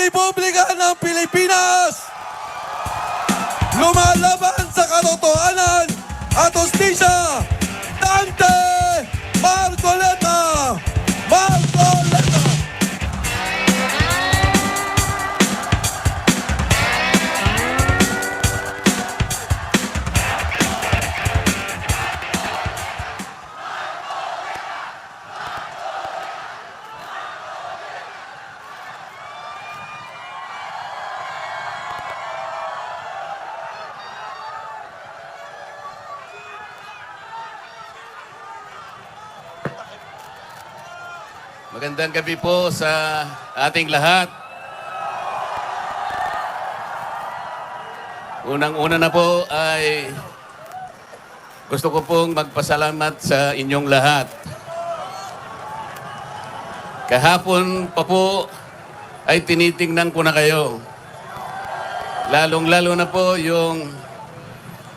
Republika ng Pilipinas! Lumalaban sa katotohanan at hustisya, Dante Marcoleta! Marcoleta! Magandang gabi po sa ating lahat. Unang-una na po ay gusto ko pong magpasalamat sa inyong lahat. Kahapon pa po ay tinitingnan ko na kayo. Lalong-lalo na po yung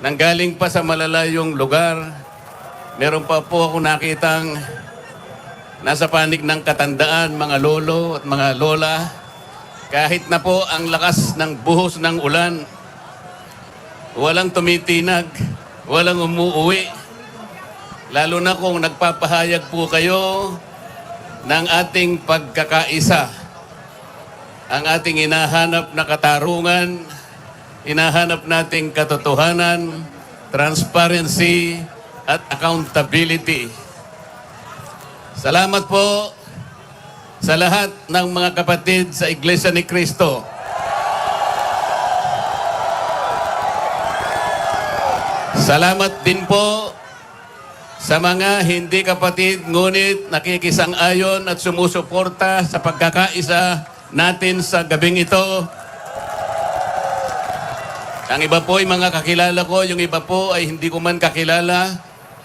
nanggaling pa sa malalayong lugar. Meron pa po ako nakitang nasa panig ng katandaan, mga lolo at mga lola. Kahit na po ang lakas ng buhos ng ulan, walang tumitinag, walang umuuwi. Lalo na kung nagpapahayag po kayo ng ating pagkakaisa. Ang ating hinahanap na katarungan, hinahanap nating katotohanan, transparency at accountability. Salamat po sa lahat ng mga kapatid sa Iglesia ni Cristo. Salamat din po sa mga hindi kapatid ngunit nakikisang-ayon at sumusuporta sa pagkakaisa natin sa gabing ito. Ang iba po ay mga kakilala ko, yung iba po ay hindi ko man kakilala,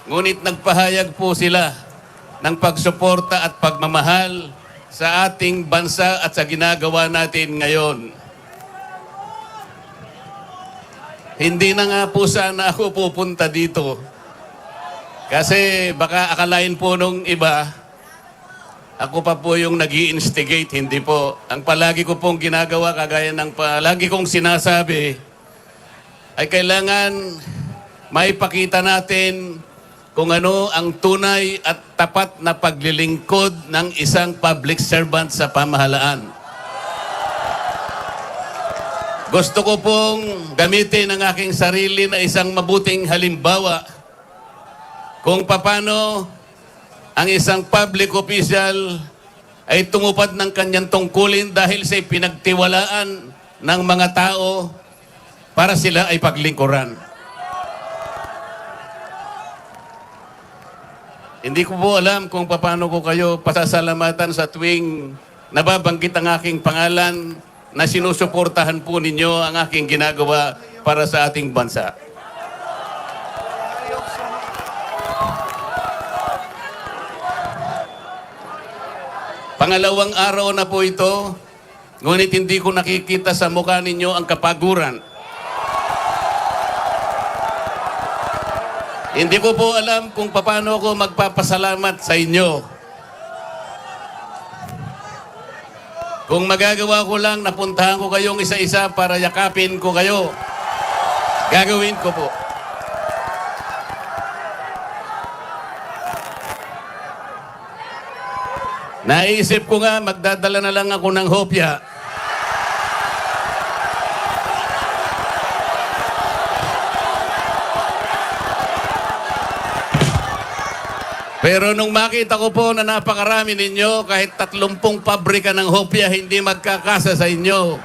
ngunit nagpahayag po sila ng pagsuporta at pagmamahal sa ating bansa at sa ginagawa natin ngayon. Hindi na nga po sana ako pupunta dito. Kasi baka akalain po nung iba, ako pa po yung nag-i-instigate, hindi po. Ang palagi ko pong ginagawa, kagaya ng palagi kong sinasabi, ay kailangan maipakita natin kung ano ang tunay at tapat na paglilingkod ng isang public servant sa pamahalaan. Gusto ko pong gamitin ang aking sarili na isang mabuting halimbawa kung paano ang isang public official ay tumupad ng kanyang tungkulin dahil sa pinagtiwalaan ng mga tao para sila ay paglingkuran. Hindi ko po alam kung paano ko kayo pasasalamatan sa tuwing nababanggit ang aking pangalan na sinusuportahan po ninyo ang aking ginagawa para sa ating bansa. Pangalawang araw na po ito, ngunit hindi ko nakikita sa mukha ninyo ang kapaguran. Hindi ko po alam kung paano ako magpapasalamat sa inyo. Kung magagawa ko lang, napuntahan ko kayong isa-isa para yakapin ko kayo. Gagawin ko po. Naisip ko nga, magdadala na lang ako ng hopya. Pero nung makita ko po na napakarami ninyo, kahit 30 pabrika ng hopya, hindi magkakasa sa inyo.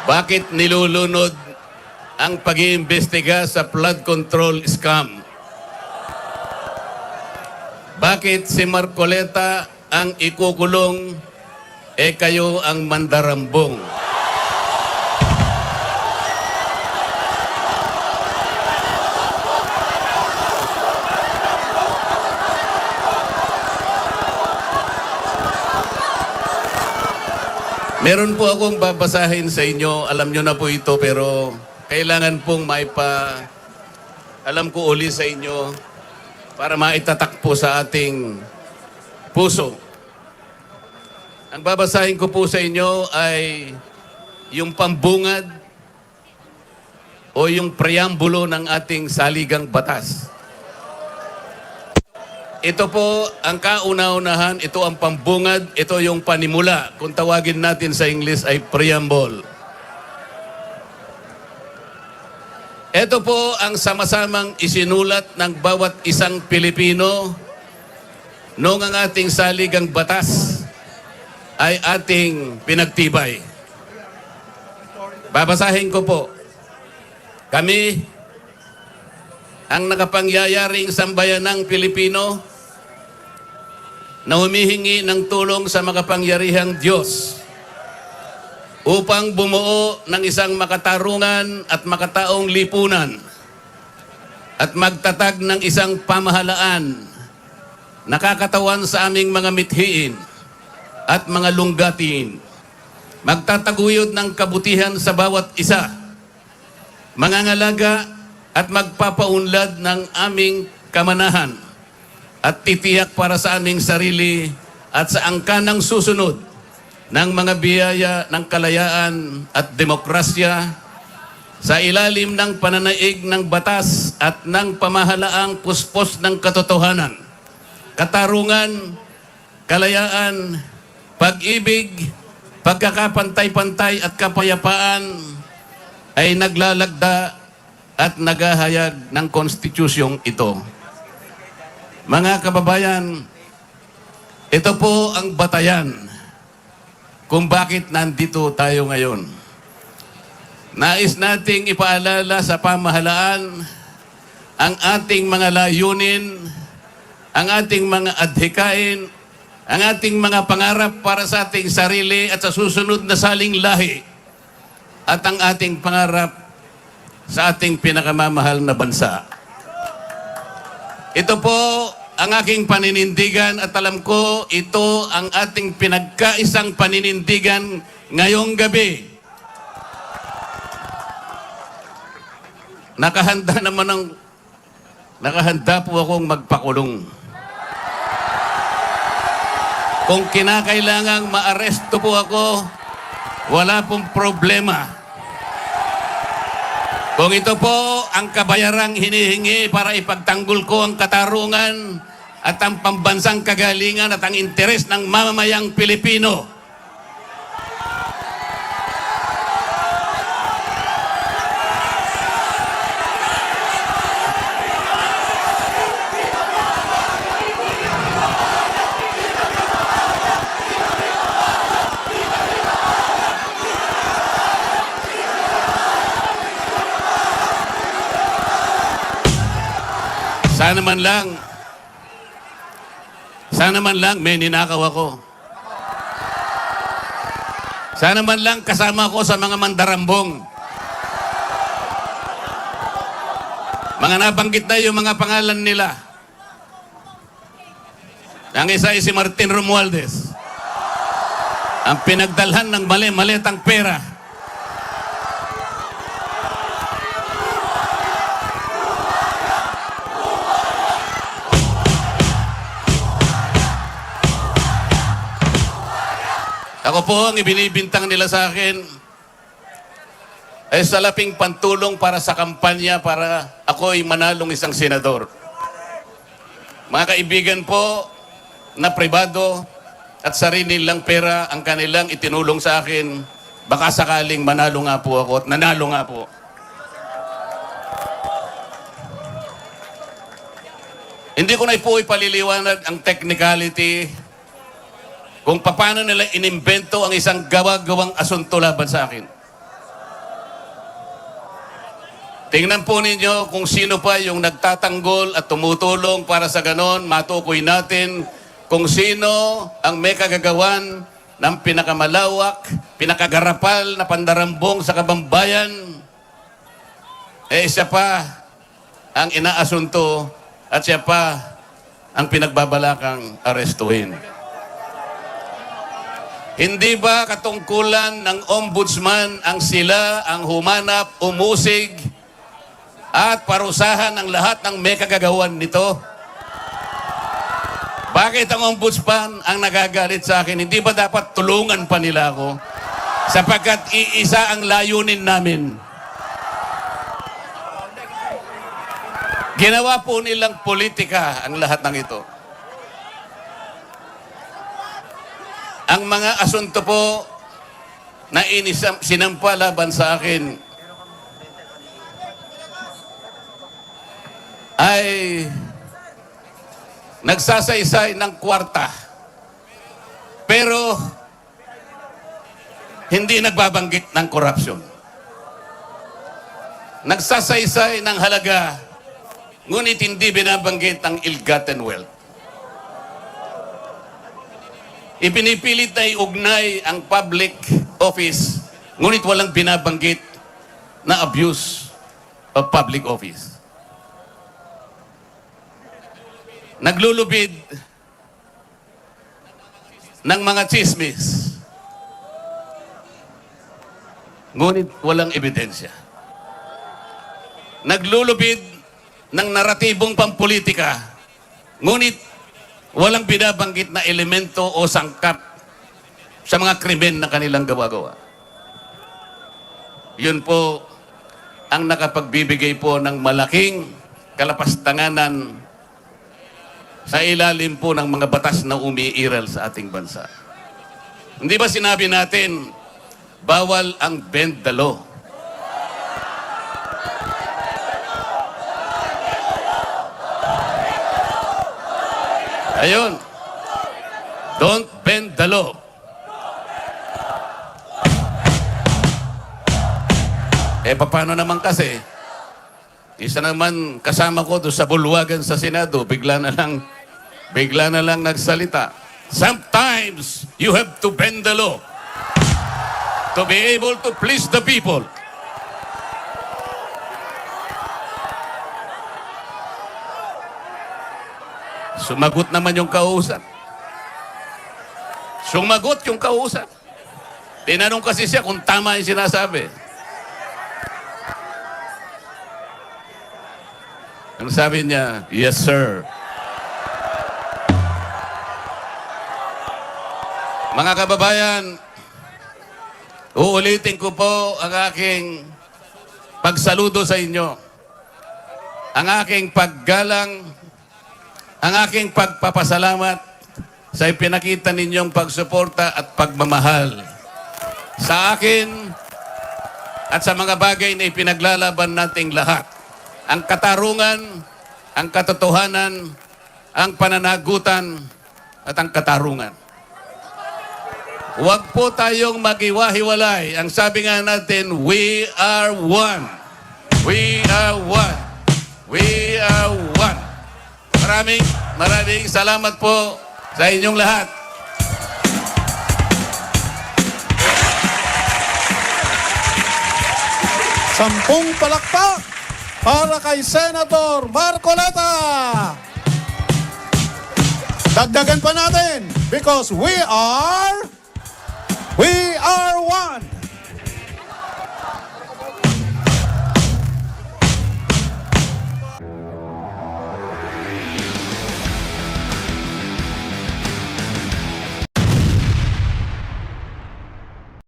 Bakit nilulunod ang pag-iimbestiga sa flood control scam? Bakit si Marcoleta ang ikukulong, kayo ang mandarambong? Meron po akong babasahin sa inyo. Alam nyo na po ito, pero kailangan pong alam ko uli sa inyo para maitatak po sa ating puso. Ang babasahin ko po sa inyo ay yung pambungad o yung preambulo ng ating saligang batas. Ito po ang kauna-unahan, ito ang pambungad, ito yung panimula. Kung tawagin natin sa English ay preamble. Ito po ang sama-samang isinulat ng bawat isang Pilipino noong ang ating saligang batas ay ating pinagtibay. Babasahin ko po. Kami, ang nakapangyayaring sambayanang Pilipino, na humihingi ng tulong sa makapangyarihang Diyos upang bumuo ng isang makatarungan at makataong lipunan at magtatag ng isang pamahalaan nakakatawan sa aming mga mithiin at mga lunggatiin, magtataguyod ng kabutihan sa bawat isa, mangangalaga at magpapaunlad ng aming kamanahan at titiyak para sa aming sarili at sa angkanang susunod ng mga biyaya ng kalayaan at demokrasya sa ilalim ng pananaig ng batas at ng pamahalaang puspos ng katotohanan, katarungan, kalayaan, pag-ibig, pagkakapantay-pantay at kapayapaan ay naglalagda at naghahayag ng konstitusyong ito. Mga kababayan, ito po ang batayan kung bakit nandito tayo ngayon. Nais nating ipaalala sa pamahalaan ang ating mga layunin, ang ating mga adhikain, ang ating mga pangarap para sa ating sarili at sa susunod na saling lahi, at ang ating pangarap sa ating pinakamamahal na bansa. Ito po ang aking paninindigan at alam ko ito ang ating pinagkaisang paninindigan ngayong gabi. Nakahanda po akong magpakulong. Kung kinakailangang maaresto po ako, wala pong problema. Kung ito po ang kabayarang hinihingi para ipagtanggol ko ang katarungan at ang pambansang kagalingan at ang interes ng mamamayang Pilipino. Sana man lang may ninakaw ako. Sana man lang kasama ko sa mga mandarambong. Mga nabanggit na yung mga pangalan nila. Ang isa ay si Martin Romualdez. Ang pinagdalhan ng mali-malitang pera. Ako po ang ibinibintang nila sa akin ay salaping pantulong para sa kampanya para ako ay manalong isang senador. Mga kaibigan po na pribado at sarili lang pera ang kanilang itinulong sa akin, baka sakaling manalo nga po ako at nanalo nga po. Hindi ko na po ipaliliwanag ang technicality kung paano nila inimbento ang isang gawa-gawang asunto laban sa akin. Tingnan po ninyo kung sino pa yung nagtatanggol at tumutulong para sa ganon, matukoy natin kung sino ang may kagagawan ng pinakamalawak, pinakagarapal na pandarambong sa kabambayan. Siya pa ang inaasunto at siya pa ang pinagbabalakang arestuhin. Hindi ba katungkulan ng ombudsman ang sila ang humanap, umusig, at parusahan ang lahat ng may kagagawan nito? Bakit ang ombudsman ang nagagalit sa akin? Hindi ba dapat tulungan pa nila ako? Sapagkat iisa ang layunin namin. Ginawa po nilang politika ang lahat ng ito. Ang mga asunto po na sinampa laban sa akin ay nagsasaysay ng kwarta. Pero hindi nagbabanggit ng korupsyon. Nagsasaysay ng halaga, ngunit hindi binabanggit ang ill-gotten wealth. Ipinipilit na iugnay ang public office, ngunit walang binabanggit na abuse of public office. Naglulubid ng mga chismis, ngunit walang ebidensya. Naglulubid ng naratibong pampolitika, ngunit walang binabanggit na elemento o sangkap sa mga krimen na kanilang gawa-gawa. Yun po ang nakapagbibigay po ng malaking kalapastanganan sa ilalim po ng mga batas na umiiral sa ating bansa. Hindi ba sinabi natin, bawal ang bend the law? Ayun. Don't bend the law. Paano naman kasi? Isa naman kasama ko doon sa bulwagan sa Senado, bigla na lang nagsalita. Sometimes you have to bend the law to be able to please the people. Sumagot naman yung kausap. Sumagot yung kausap. Tinanong kasi siya kung tama yung sinasabi. Ang sabi niya, yes sir. Mga kababayan, uulitin ko po ang aking pagsaludo sa inyo. Ang aking paggalang, ang aking pagpapasalamat sa ipinakita ninyong pagsuporta at pagmamahal sa akin at sa mga bagay na ipinaglalaban nating lahat. Ang katarungan, ang katotohanan, ang pananagutan, at ang katarungan. Huwag po tayong mag-iwahiwalay. Ang sabi nga natin, we are one. We are one. We are one. Maraming salamat po sa inyong lahat. Sampung palakpak para kay Senator Marcoleta. Dagdagan pa natin because we are